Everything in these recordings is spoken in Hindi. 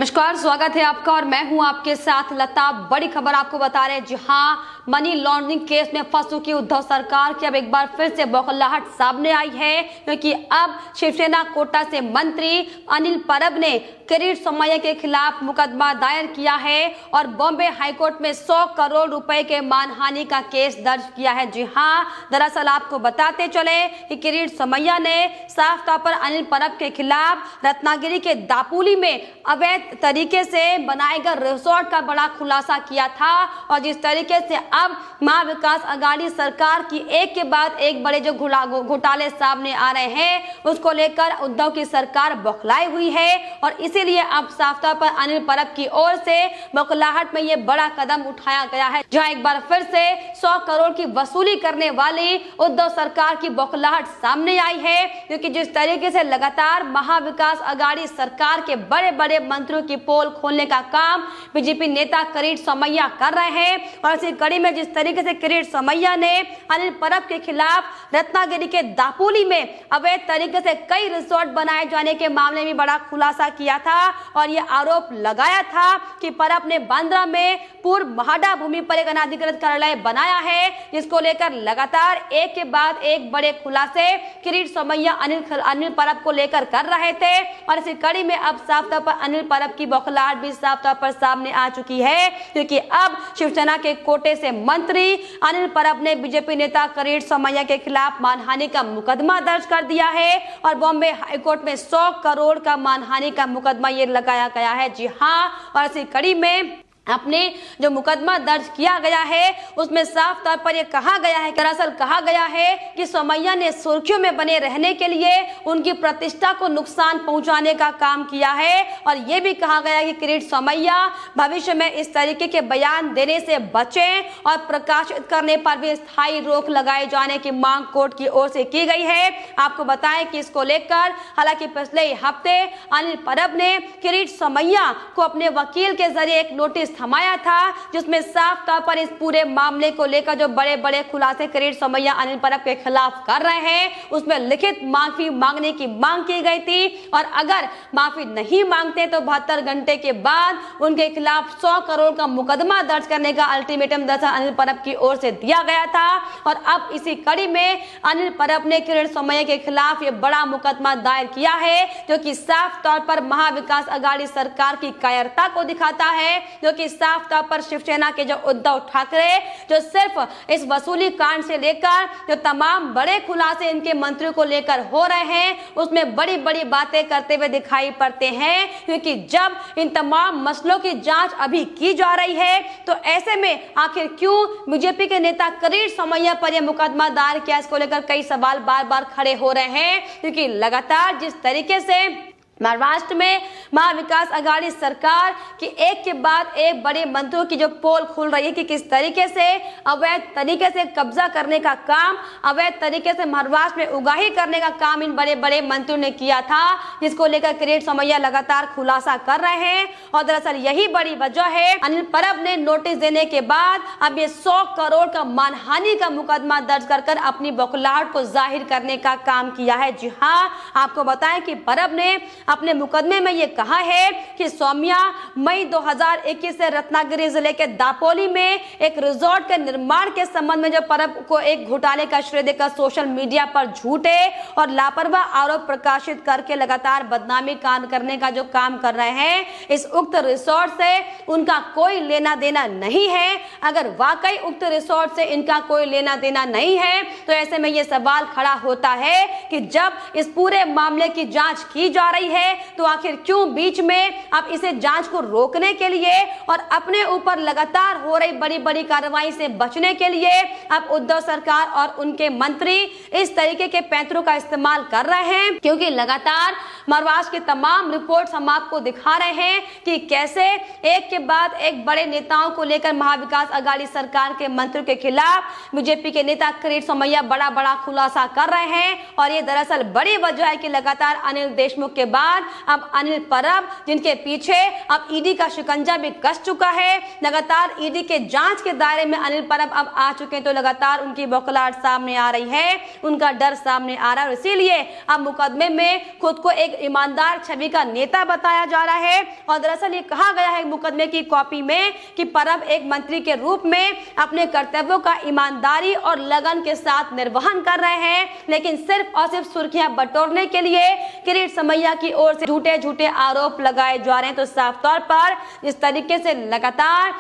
नमस्कार, स्वागत है आपका और मैं हूं आपके साथ लता। बड़ी खबर आपको बता रहे हैं, जी हां, मनी लॉन्ड्रिंग केस में फंस चुकी उद्धव सरकार की अब एक बार फिर से बौखलाहट सामने आई है, क्योंकि अब शिवसेना कोटा से मंत्री अनिल परब ने किरीट सोमैया के खिलाफ मुकदमा दायर किया है और बॉम्बे हाईकोर्ट में 100 करोड़ रुपए के मानहानि का केस दर्ज किया है। जी हां, दरअसल आपको बताते चले कि किरीट सोमैया ने साफ तौर पर अनिल परब के खिलाफ रत्नागिरी के दापोली में अवैध तरीके से बनाए गए रिसोर्ट का बड़ा खुलासा किया था। और जिस तरीके से अब महाविकास अघाड़ी सरकार की एक के बाद एक बड़े जो घोटाले सामने आ रहे हैं, उसको लेकर उद्धव की सरकार बौखलाई हुई है और इसीलिए अब साफ तौर पर अनिल परब की ओर से बौखलाहट में ये बड़ा कदम उठाया गया है, जहां एक बार फिर से 100 करोड़ की वसूली करने वाली उद्धव सरकार की बौखलाहट सामने आई है। क्योंकि जिस तरीके से लगातार महाविकास अघाड़ी सरकार के बड़े बड़े मंत्रियों की पोल खोलने का काम बीजेपी नेता किरीट सोमैया कर रहे हैं और इसी कड़ी में जिस तरीके से किरीट सोमैया ने अनिल परब के खिलाफ रत्नागिरी के दापोली में अवैध तरीके से कई रिसोर्ट बनाए जाने के मामले में बड़ा खुलासा किया था और यह आरोप लगाया था कि परब ने बांद्रा में पूर्व महाडा भूमि पर एक अनाधिकृत कार्यालय बनाया है, जिसको लेकर लगातार एक के बाद एक बड़े खुलासे किरीट सोमैया अनिल परब को लेकर कर रहे थे। और इसी कड़ी में अब साफ तौर पर अनिल परब की बौखलाहट भी साफ तौर पर सामने आ चुकी है, क्योंकि अब शिवसेना के कोटे से मंत्री अनिल परब ने बीजेपी नेता किरीट सोमैया के खिलाफ मानहानि का मुकदमा दर्ज कर दिया है और बॉम्बे हाईकोर्ट में 100 करोड़ का मानहानि का मुकदमा ये लगाया गया है। जी हां, और इसी कड़ी में अपने जो मुकदमा दर्ज किया गया है उसमें साफ तौर पर यह कहा गया है, दरअसल कहा गया है कि सोमैया ने सुर्खियों में बने रहने के लिए उनकी प्रतिष्ठा को नुकसान पहुंचाने का काम किया है और यह भी कहा गया है कि किरीट सोमैया भविष्य में इस तरीके के बयान देने से बचें और प्रकाशित करने पर भी स्थायी रोक लगाए जाने की मांग कोर्ट की ओर से की गई है। आपको बताएं कि इसको लेकर हालांकि पिछले हफ्ते अनिल परब ने किरीट सोमैया को अपने वकील के जरिए एक नोटिस थमाया था, जिसमें साफ तौर पर इस पूरे मामले को लेकर जो बड़े बड़े खुलासे किरीट सोमैया अनिल परब के खिलाफ कर रहे हैं उसमें लिखित माफी मांगने की मांग की गई थी और अगर माफी नहीं मांगते तो 72 घंटे के बाद उनके खिलाफ 100 करोड़ का मुकदमा दर्ज करने का अल्टीमेटम दरअसल अनिल परब की ओर से दिया गया था। और अब इसी कड़ी में अनिल परब ने किरीट सोमैया के खिलाफ ये बड़ा मुकदमा दायर किया है, जो कि साफ तौर पर महाविकास अघाड़ी सरकार की कायरता को दिखाता है, जो कि साफ तौर पर शिवसेना के जो उद्धव ठाकरे जो सिर्फ इस वसूली कांड से लेकर जो तमाम बड़े खुलासे इनके मंत्रियों को लेकर हो रहे हैं उसमें बड़ी बड़ी बातें करते हुए दिखाई पड़ते हैं। क्योंकि जब इन तमाम मसलों की जांच अभी की जा रही है तो ऐसे में आखिर क्यों बीजेपी के नेता किरीट सोमैया पर यह मुकदमा दायर किया, इसको लेकर कई सवाल बार बार खड़े हो रहे हैं। क्योंकि लगातार जिस तरीके से महाराष्ट्र में महाविकास अघाड़ी सरकार की एक के बाद एक बड़े मंत्रियों की जो पोल खुल रही है कि किस तरीके से अवैध तरीके से कब्जा करने का काम, अवैध तरीके से महाराष्ट्र में उगाही करने का काम इन बड़े बड़े मंत्रियों ने किया था, जिसको लेकर किरीट सोमैया लगातार खुलासा कर रहे हैं। और दरअसल यही बड़ी वजह है अनिल परब ने नोटिस देने के बाद अब ये 100 करोड़ का मानहानि का मुकदमा दर्ज कर अपनी बौखलाहट को जाहिर करने का काम किया है। जी हाँ, आपको बताएं कि परब ने अपने मुकदमे में यह कहा है कि सोमैया मई 2021 से रत्नागिरी जिले के दापोली में एक रिसोर्ट के निर्माण के संबंध में जो परब को एक घोटाले का श्रेय देकर सोशल मीडिया पर झूठे और लापरवाह आरोप प्रकाशित करके लगातार बदनामी करने का जो काम कर रहे हैं, इस उक्त रिसोर्ट से उनका कोई लेना देना नहीं है। अगर वाकई उक्त रिसोर्ट से इनका कोई लेना देना नहीं है तो ऐसे में यह सवाल खड़ा होता है कि जब इस पूरे मामले की जांच की जा रही है तो आखिर क्यों बीच में अब इसे जांच को रोकने के लिए और अपने ऊपर लगातार हो रही बड़ी बड़ी कार्रवाई से बचने के लिए अब उद्धव सरकार और उनके मंत्री इस तरीके के पैंतरों का इस्तेमाल कर रहे हैं। क्योंकि लगातार महाराष्ट्र की तमाम रिपोर्ट्स हम आपको दिखा रहे हैं कि कैसे एक के बाद एक बड़े नेताओं को लेकर महाविकास अघाड़ी सरकार के मंत्रियों के खिलाफ बीजेपी के नेता किरीट सोमैया बड़ा बड़ा खुलासा कर रहे हैं। और ये दरअसल बड़ी वजह है कि लगातार अनिल देशमुख के बाद बाद अब अनिल परब, जिनके पीछे अब ईडी का शिकंजा भी कस चुका है, लगातार ईडी के जांच के दायरे में अनिल परब अब आ चुके हैं, तो लगातार उनकी बौखलाहट सामने आ रही है, उनका डर सामने आ रहा है। और इसीलिए अब मुकदमे में खुद को एक ईमानदार छवि का नेता बताया जा रहा है। और दरअसल ये कहा गया है मुकदमे की कॉपी में कि परब एक मंत्री के रूप में अपने कर्तव्यों का ईमानदारी और लगन के साथ निर्वहन कर रहे हैं, लेकिन सिर्फ और सिर्फ सुर्खियां बटोरने के लिए किरीट समैया की ओर से झूठे झूठे आरोप लगाए जा रहे हैं। तो साफ तौर पर इस तरीके से लगातार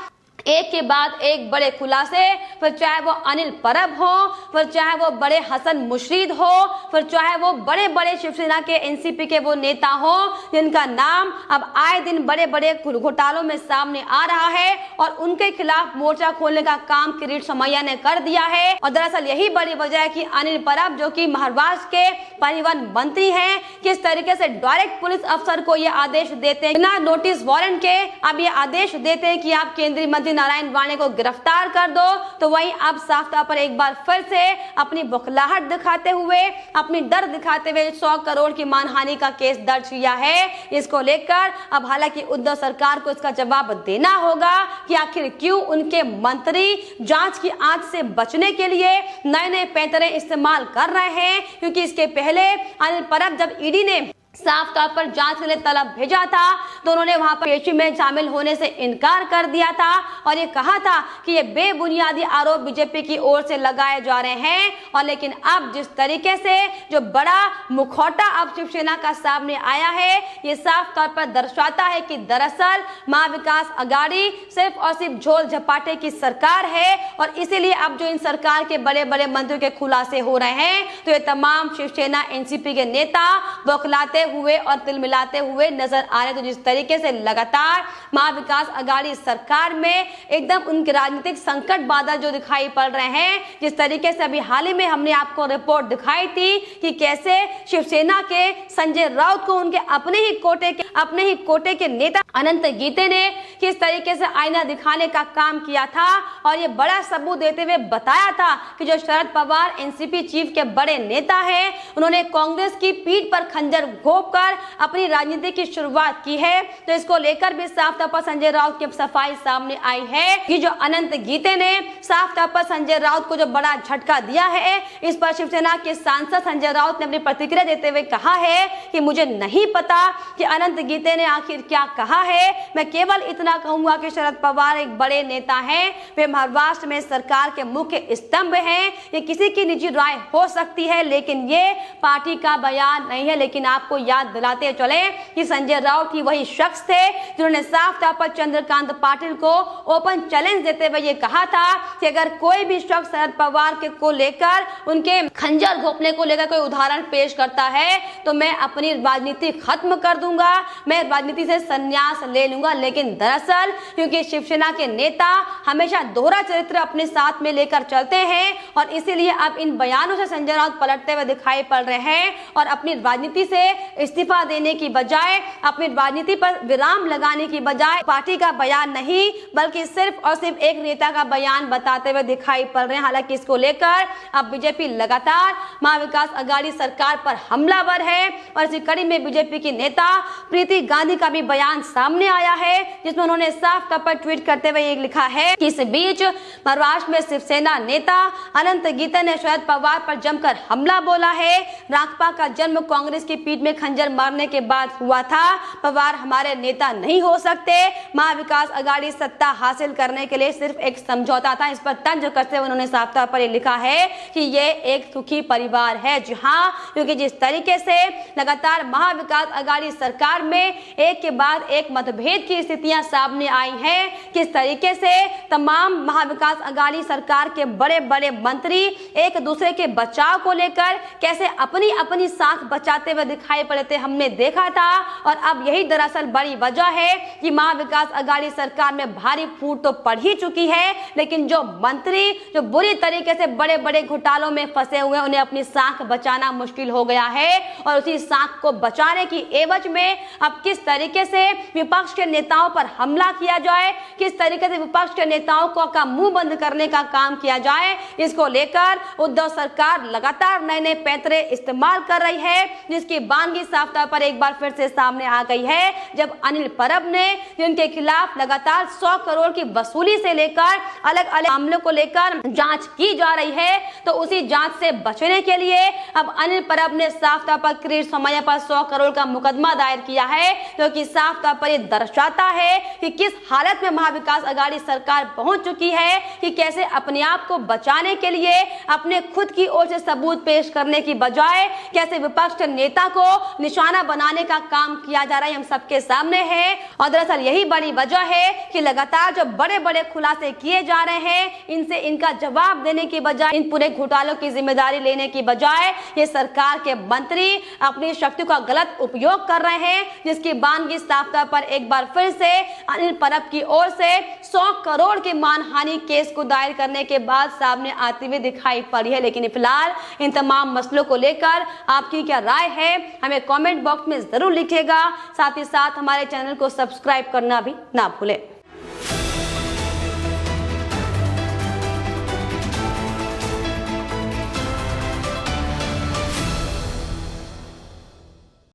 एक के बाद एक बड़े खुलासे, फिर चाहे वो अनिल परब हो, फिर चाहे वो बड़े हसन मुशरीद हो, फिर चाहे वो बड़े बड़े शिवसेना के एनसीपी के वो नेता हो, जिनका नाम अब आए दिन बड़े बड़े घोटालों में सामने आ रहा है, और उनके खिलाफ मोर्चा खोलने का काम किरीट समैया ने कर दिया है। और दरअसल यही बड़ी वजह है कि अनिल परब, जो कि महाराष्ट्र के परिवहन मंत्री हैं, किस तरीके से डायरेक्ट पुलिस अफसर को ये आदेश देते हैं, बिना नोटिस वारंट के अब ये आदेश देते हैं कि आप केंद्रीय मंत्री नारायण राणे को गिरफ्तार कर दो। तो वहीं अब साफ तौर पर एक बार फिर से अपनी बौखलाहट दिखाते हुए, अपनी डर दिखाते हुए 100 करोड़ की मानहानि का केस दर्ज किया है। इसको लेकर अब हालांकि उद्धव सरकार को इसका जवाब देना होगा कि आखिर क्यों उनके मंत्री जांच की आंच से बचने के लिए नए नए पैंतरे इस्तेमाल कर रहे हैं, क्योंकि इसके पहले अनिल परब जब ईडी ने साफ तौर पर जांच के लिए तलब भेजा था तो उन्होंने वहां पर पेशी में शामिल होने से इनकार कर दिया था और ये कहा था कि ये बेबुनियादी आरोप बीजेपी की ओर से लगाए जा रहे हैं। और लेकिन अब जिस तरीके से जो बड़ा मुखौटा अब शिवसेना का सामने आया है, ये साफ तौर पर दर्शाता है कि दरअसल महाविकास अघाड़ी सिर्फ और सिर्फ झोल झपाटे की सरकार है, और इसीलिए अब जो इन सरकार के बड़े बड़े मंत्रियों के खुलासे हो रहे हैं, तो ये तमाम शिवसेना एनसीपी के नेता बौखलाते हुए और तिलमिलाते हुए नजर आ रहे। तो जिस तरीके से लगातार महाविकास अघाड़ी सरकार में एकदम उनके राजनीतिक संकट बादल जो दिखाई पड़ रहे हैं, जिस तरीके से अभी हाल ही में हमने आपको रिपोर्ट दिखाई थी कि कैसे शिवसेना के संजय राउत को उनके अपने ही कोटे के नेता अनंत गीते ने किस तरीके से आईना दिखाने का काम किया था, और ये बड़ा सबूत देते हुए बताया था कि जो शरद पवार एनसीपी चीफ के बड़े नेता हैं, उन्होंने कांग्रेस की पीठ पर खंजर कर अपनी राजनीति की शुरुआत की है। तो इसको लेकर भी साफ तौर पर संजय राउत की सफाई सामने आई है कि जो अनंत गीते ने साफ तौर पर संजय राउत को जो बड़ा झटका दिया है, इस पर शिवसेना के सांसद संजय राउत ने अपनी प्रतिक्रिया देते हुए कहा है कि मुझे नहीं पता कि अनंत गीते ने आखिर क्या कहा है, मैं केवल इतना कहूंगा कि शरद पवार एक बड़े नेता हैं, वे महाराष्ट्र में सरकार के मुख्य स्तंभ हैं। ये किसी की निजी राय हो सकती है, लेकिन ये पार्टी का बयान नहीं है। लेकिन आपको याद दिलाते चले कि संजय राउत ही वही शख्स थे जिन्होंने साफ तौर पर चंद्रकांत पाटिल को ओपन चैलेंज देते हुए ये कहा था कि अगर कोई भी शख्स शरद पवार के को लेकर उनके खंजर घोंपने को लेकर कोई उदाहरण पेश करता है तो मैं अपनी राजनीति खत्म कर दूंगा, मैं राजनीति से संन्यास ले लूंगा। लेकिन दरअसल क्योंकि शिवसेना के नेता हमेशा दोहरा चरित्र अपने साथ में लेकर चलते हैं, और इसीलिए अब इन बयानों से संजय राउत पलटते हुए दिखाई पड़ रहे हैं, और अपनी राजनीति से इस्तीफा देने की बजाय, अपनी राजनीति पर विराम लगाने की बजाय पार्टी का बयान नहीं बल्कि सिर्फ और सिर्फ एक नेता का बयान बताते हुए दिखाई पड़ रहे हैं। हालांकि इसको लेकर अब बीजेपी लगातार महाविकास अघाड़ी सरकार पर हमलावर है, और इसी कड़ी में बीजेपी की नेता प्रीति गांधी का भी बयान सामने आया है, जिसमें उन्होंने साफ तौर पर ट्वीट करते हुए लिखा है कि इस बीच महाराष्ट्र में शिवसेना नेता अनंत गीते ने शरद पवार पर जमकर हमला बोला है। राकपा का जन्म कांग्रेस की पीठ में खंजर मारने के बाद हुआ था, पवार हमारे नेता नहीं हो सकते, महाविकास अघाड़ी सत्ता हासिल करने के लिए सिर्फ एक समझौता था। इस पर तंज करते हुए उन्होंने साफ तौर पर लिखा है कि ये एक सुखी परिवार है। जी हाँ, क्योंकि जिस तरीके से लगातार महाविकास अघाड़ी सरकार में एक के बाद एक मतभेद की स्थितियां सामने आई हैं, किस तरीके से तमाम महाविकास अघाड़ी सरकार के बड़े बड़े मंत्री एक दूसरे के बचाव को लेकर कैसे अपनी अपनी साख बचाते हुए दिखाई पड़े थे, हमने देखा था। और अब यही दरअसल बड़ी वजह है कि महाविकास अघाड़ी सरकार में भारी फूट तो पड़ ही चुकी है, लेकिन जो मंत्री जो बुरी तरीके से बड़े बड़े घोटालों में फंसे हुए, उन्हें अपनी साख बचाना मुश्किल हो गया है। और उसी साख को बचाने की एवज में अब किस तरीके से विपक्ष के नेताओं पर हमला किया जाए, किस तरीके से विपक्ष के नेताओं को का मुंह बंद करने का काम किया जाए, इसको लेकर उद्धव सरकार लगातार नए नए पैंतरे इस्तेमाल कर रही है, जिसकी बानगी साफ तौर पर एक बार फिर से सामने आ गई है, जब अनिल परब ने उनके खिलाफ लगातार 100 करोड़ की वसूली से लेकर अलग अलग मामलों को लेकर जांच की जा रही है। तो उसी जांच से बचने के लिए अब अनिल परब ने साफ तौर पर किरीट सोमैया पर 100 करोड़ का मुकदमा दायर किया है, जो कि साफ तौर पर यह दर्शाता है कि किस हालत में महाविकास अघाड़ी सरकार पहुंच चुकी है, कि कैसे अपने आप को बचाने के लिए अपने खुद की ओर से सबूत पेश करने की बजाय कैसे विपक्ष नेता को निशाना बनाने का काम किया जा रहा है, हम सबके सामने है। और दरअसल यही बड़ी वजह है कि लगातार जो बड़े बड़े खुलासे किए जा रहे हैं, इनसे इनका जवाब देने की बजाय, इन पूरे घोटालों की जिम्मेदारी लेने की बजाय ये सरकार के मंत्री अपनी शक्ति का गलत उपयोग कर रहे हैं, जिसकी बानगी साफ तौर पर एक बार फिर से अनिल परब की ओर से 100 करोड़ के मानहानि केस को दायर करने के बाद सामने आती हुई दिखाई पड़ी है। लेकिन फिलहाल इन तमाम मसलों को लेकर आपकी क्या राय है, हमें कमेंट बॉक्स में जरूर लिखिएगा। साथ ही साथ हमारे चैनल को सब्सक्राइब करना भी ना भूलें।